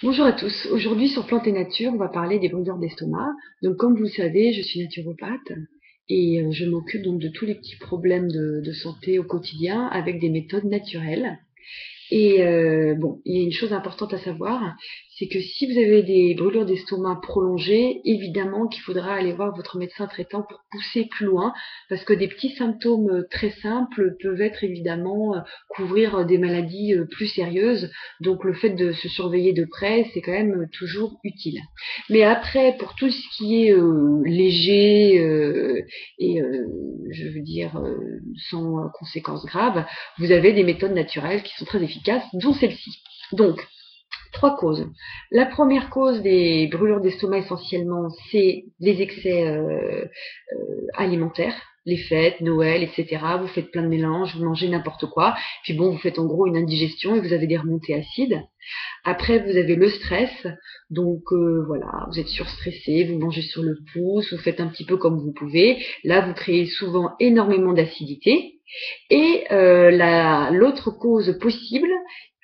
Bonjour à tous. Aujourd'hui sur Plantes et Nature, on va parler des brûlures d'estomac. Donc comme vous le savez, je suis naturopathe et je m'occupe donc de tous les petits problèmes de santé au quotidien avec des méthodes naturelles. Et bon, il y a une chose importante à savoir, c'est que si vous avez des brûlures d'estomac prolongées, évidemment qu'il faudra aller voir votre médecin traitant pour pousser plus loin, parce que des petits symptômes très simples peuvent être évidemment couvrir des maladies plus sérieuses. Donc le fait de se surveiller de près, c'est quand même toujours utile. Mais après, pour tout ce qui est léger et je veux dire sans conséquences graves, vous avez des méthodes naturelles qui sont très efficaces, dont celle-ci. Donc, trois causes. La première cause des brûlures d'estomac essentiellement, c'est les excès alimentaires, les fêtes, Noël, etc. Vous faites plein de mélanges, vous mangez n'importe quoi, puis bon, vous faites en gros une indigestion et vous avez des remontées acides. Après, vous avez le stress, donc voilà, vous êtes surstressé, vous mangez sur le pouce, vous faites un petit peu comme vous pouvez. Là, vous créez souvent énormément d'acidité. Et l'autre cause possible,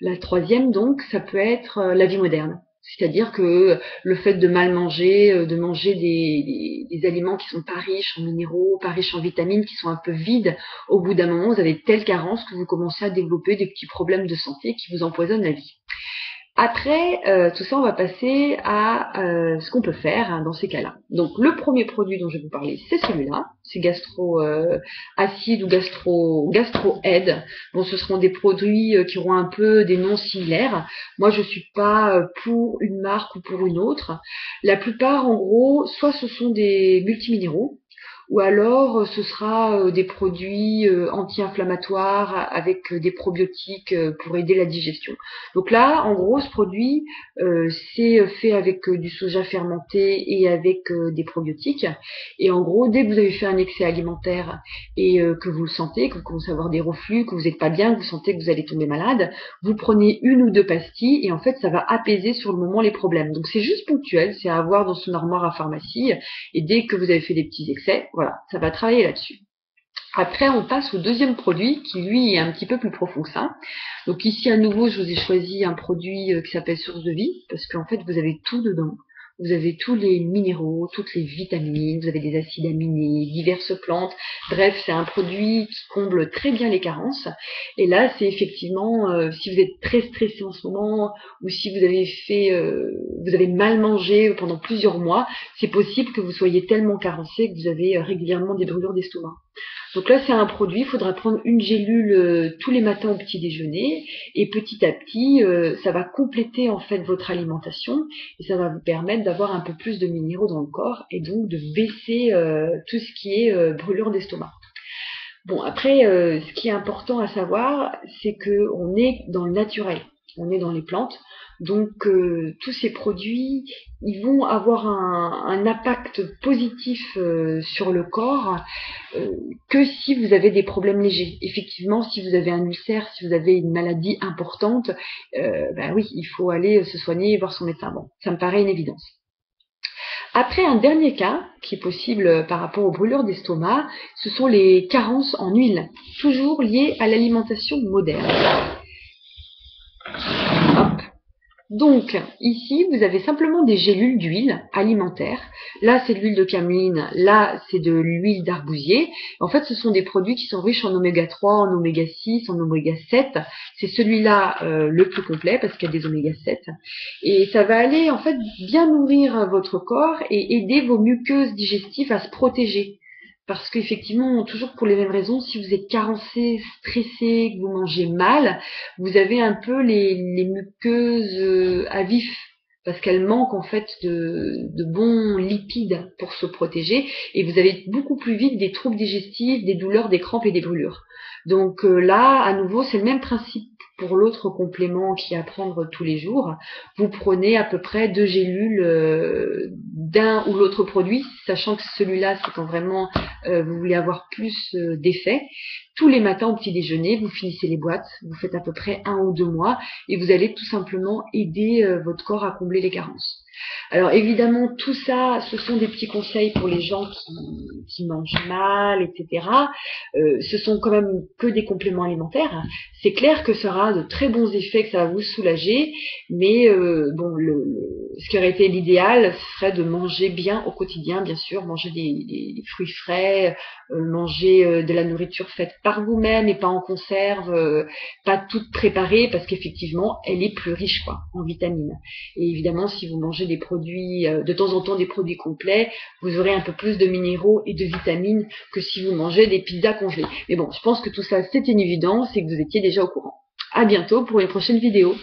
la troisième donc, ça peut être la vie moderne. C'est-à-dire que le fait de mal manger, de manger des aliments qui sont pas riches en minéraux, pas riches en vitamines, qui sont un peu vides, au bout d'un moment, vous avez telle carence que vous commencez à développer des petits problèmes de santé qui vous empoisonnent la vie. Après tout ça, on va passer à ce qu'on peut faire dans ces cas-là. Donc le premier produit dont je vais vous parler, c'est celui-là. C'est Gastro Acide ou Gastro Aid. Bon, ce seront des produits qui auront un peu des noms similaires. Moi, je suis pas pour une marque ou pour une autre. La plupart, en gros, soit ce sont des multiminéraux, ou alors ce sera des produits anti-inflammatoires avec des probiotiques pour aider la digestion. Donc là, en gros, ce produit, c'est fait avec du soja fermenté et avec des probiotiques. Et en gros, dès que vous avez fait un excès alimentaire et que vous le sentez, que vous commencez à avoir des reflux, que vous n'êtes pas bien, que vous sentez que vous allez tomber malade, vous prenez une ou deux pastilles et en fait, ça va apaiser sur le moment les problèmes. Donc c'est juste ponctuel, c'est à avoir dans son armoire à pharmacie. Et dès que vous avez fait des petits excès, voilà, ça va travailler là-dessus. Après, on passe au deuxième produit qui, lui, est un petit peu plus profond que ça. Donc ici, à nouveau, je vous ai choisi un produit qui s'appelle Source de Vie, parce qu'en fait, vous avez tout dedans. Vous avez tous les minéraux, toutes les vitamines, vous avez des acides aminés, diverses plantes. Bref, c'est un produit qui comble très bien les carences. Et là, c'est effectivement, si vous êtes très stressé en ce moment, ou si vous avez mal mangé pendant plusieurs mois, c'est possible que vous soyez tellement carencé que vous avez régulièrement des brûlures d'estomac. Donc là, c'est un produit, il faudra prendre une gélule tous les matins au petit déjeuner et petit à petit, ça va compléter en fait votre alimentation et ça va vous permettre d'avoir un peu plus de minéraux dans le corps et donc de baisser tout ce qui est brûlure d'estomac. Bon, après, ce qui est important à savoir, c'est qu'on est dans le naturel, on est dans les plantes, donc tous ces produits, ils vont avoir un impact positif sur le corps que si vous avez des problèmes légers. Effectivement, si vous avez un ulcère, si vous avez une maladie importante, ben oui, il faut aller se soigner et voir son médecin. Bon, ça me paraît une évidence. Après, un dernier cas qui est possible par rapport aux brûlures d'estomac, ce sont les carences en huile, toujours liées à l'alimentation moderne. Hop. Donc, ici, vous avez simplement des gélules d'huile alimentaire. Là, c'est de l'huile de cameline. Là, c'est de l'huile d'arbousier. En fait, ce sont des produits qui sont riches en oméga 3, en oméga 6, en oméga 7. C'est celui-là le plus complet parce qu'il y a des oméga 7. Et ça va aller, en fait, bien nourrir votre corps et aider vos muqueuses digestives à se protéger. Parce qu'effectivement, toujours pour les mêmes raisons, si vous êtes carencé, stressé, que vous mangez mal, vous avez un peu les muqueuses à vif parce qu'elles manquent en fait de bons lipides pour se protéger et vous avez beaucoup plus vite des troubles digestifs, des douleurs, des crampes et des brûlures. Donc là, à nouveau, c'est le même principe pour l'autre complément qui est à prendre tous les jours. Vous prenez à peu près 2 gélules d'un ou l'autre produit, sachant que celui-là, c'est quand vraiment vous voulez avoir plus d'effet tous les matins au petit déjeuner, vous finissez les boîtes, vous faites à peu près 1 ou 2 mois et vous allez tout simplement aider votre corps à combler les carences. Alors évidemment, tout ça, ce sont des petits conseils pour les gens qui mangent mal, etc. Ce sont quand même que des compléments alimentaires. C'est clair que ça aura de très bons effets, que ça va vous soulager, mais bon, ce qui aurait été l'idéal, ce serait de manger bien au quotidien, bien sûr, manger des fruits frais, manger de la nourriture faite par vous-même et pas en conserve, pas toute préparée, parce qu'effectivement, elle est plus riche quoi, en vitamines. Et évidemment, si vous mangez des produits, de temps en temps des produits complets, vous aurez un peu plus de minéraux et de vitamines que si vous mangez des pizzas congelées. Mais bon, je pense que tout ça, c'est une évidence et que vous étiez déjà au courant. À bientôt pour une prochaine vidéo.